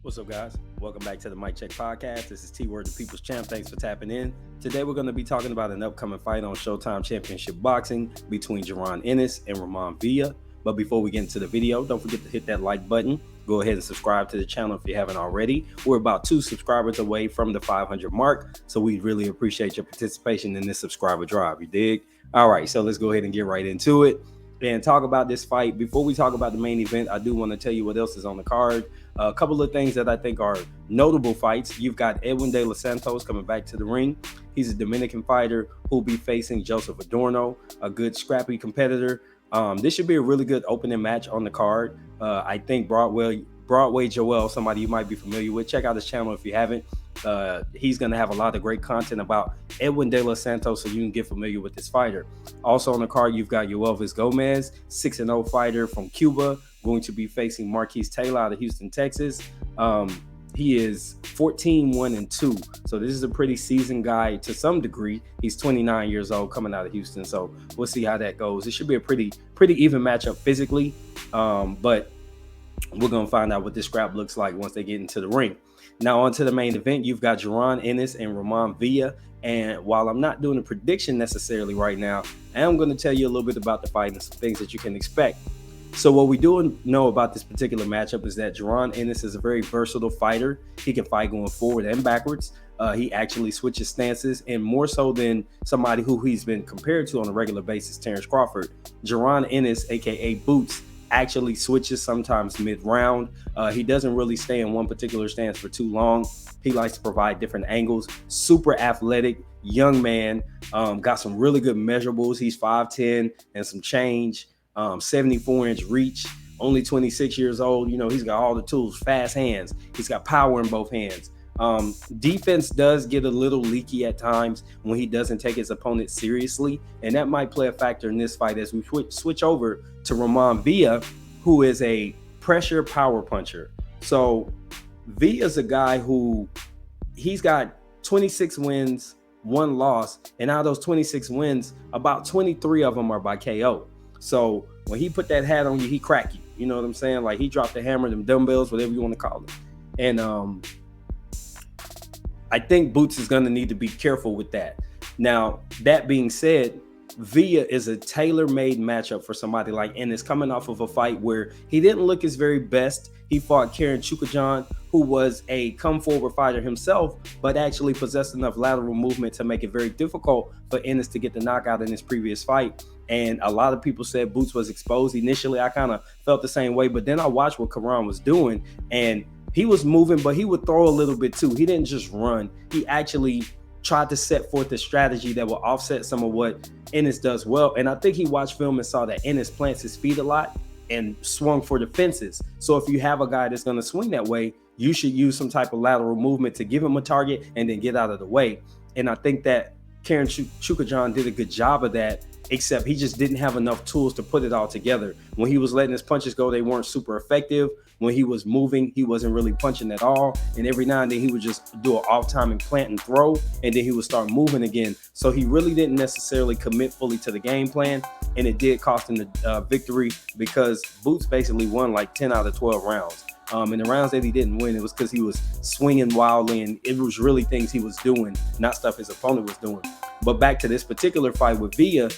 What's up, guys? Welcome back to the Mic Check Podcast. This is T Word, the People's Champ. Thanks for tapping in. Today, we're going to be talking about an upcoming fight on Showtime Championship Boxing between Jaron Ennis and Roiman Villa. But before we get into the video, don't forget to hit that like button. Go ahead and subscribe to the channel if you haven't already. We're about 2 subscribers away from the 500 mark, so we really appreciate your participation in this subscriber drive. You dig? All right, so let's go ahead and get right into it and talk about this fight. Before we talk about the main event, I do want to tell you what else is on the card. A couple of things that I think are notable fights. You've got Edwin De Los Santos coming back to the ring. He's a Dominican fighter who'll be facing Joseph Adorno, a good scrappy competitor. This should be a really good opening match on the card. I think Broadway Joel, somebody you might be familiar with. Check out his channel if you haven't. He's going to have a lot of great content about Edwin De Los Santos, so you can get familiar with this fighter. Also on the card, you've got Yoelvis Gomez, 6-0 fighter from Cuba, going to be facing Marquise Taylor out of Houston, Texas. He is 14-1-2, so this is a pretty seasoned guy to some degree. He's 29 years old, coming out of Houston, so we'll see how that goes. It should be a pretty even matchup physically, but we're going to find out what this scrap looks like once they get into the ring. Now, on to the main event. You've got Jaron Ennis and Roiman Villa. And while I'm not doing a prediction necessarily right now, I am going to tell you a little bit about the fight and some things that you can expect. So what we do know about this particular matchup is that Jaron Ennis is a very versatile fighter. He can fight going forward and backwards. He actually switches stances, and more so than somebody who he's been compared to on a regular basis, Terrence Crawford. Jaron Ennis, aka Boots, actually switches sometimes mid-round. He doesn't really stay in one particular stance for too long. He likes to provide different angles. Super athletic, young man. Got some really good measurables. He's 5'10" and some change. 74-inch reach. Only 26 years old. You know, he's got all the tools. Fast hands. He's got power in both hands. Defense does get a little leaky at times when he doesn't take his opponent seriously, and that might play a factor in this fight as we switch over to Roiman Villa, who is a pressure power puncher. So Villa's a guy who he's got 26 wins, 1 loss, and out of those 26 wins, about 23 of them are by KO. So when he put that hat on you, he crack you. You know what I'm saying? Like, he dropped the hammer, them dumbbells, whatever you want to call it. And I think Boots is going to need to be careful with that. Now, that being said, Villa is a tailor-made matchup for somebody like Ennis, coming off of a fight where he didn't look his very best. He fought Karen Chukajan, who was a come-forward fighter himself, but actually possessed enough lateral movement to make it very difficult for Ennis to get the knockout in his previous fight. And a lot of people said Boots was exposed. Initially, I kind of felt the same way, but then I watched what Karan was doing, and he was moving, but he would throw a little bit too. He didn't just run. He actually tried to set forth a strategy that will offset some of what Ennis does well. And I think he watched film and saw that Ennis plants his feet a lot and swung for the fences. So if you have a guy that's going to swing that way, you should use some type of lateral movement to give him a target and then get out of the way. And I think that Karen Chukajan did a good job of that, except he just didn't have enough tools to put it all together. When he was letting his punches go, they weren't super effective. When he was moving, he wasn't really punching at all. And every now and then he would just do an off-timing plant and throw, and then he would start moving again. So he really didn't necessarily commit fully to the game plan, and it did cost him the victory, because Boots basically won like 10 out of 12 rounds. In the rounds that he didn't win, it was because he was swinging wildly, and it was really things he was doing, not stuff his opponent was doing. But back to this particular fight with Villa,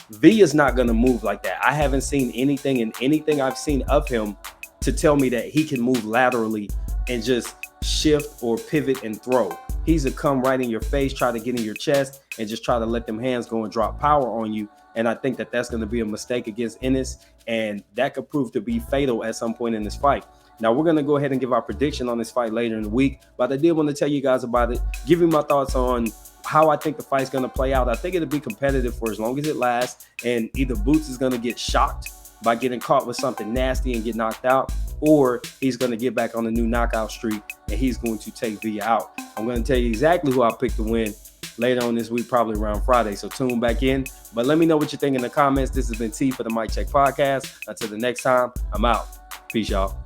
Villa's not going to move like that. I haven't seen anything in anything I've seen of him to tell me that he can move laterally and just shift or pivot and throw. He's a come right in your face, try to get in your chest, and just try to let them hands go and drop power on you. And I think that that's going to be a mistake against Ennis, and that could prove to be fatal at some point in this fight. Now, we're going to go ahead and give our prediction on this fight later in the week, but I did want to tell you guys about it, give you my thoughts on how I think the fight's going to play out. I think it'll be competitive for as long as it lasts, and either Boots is going to get shocked by getting caught with something nasty and get knocked out, or he's going to get back on a new knockout streak and he's going to take Villa out. I'm going to tell you exactly who I picked to win later on this week, probably around Friday, so tune back in. But let me know what you think in the comments. This has been T for the Mic Check Podcast. Until the next time, I'm out. Peace, y'all.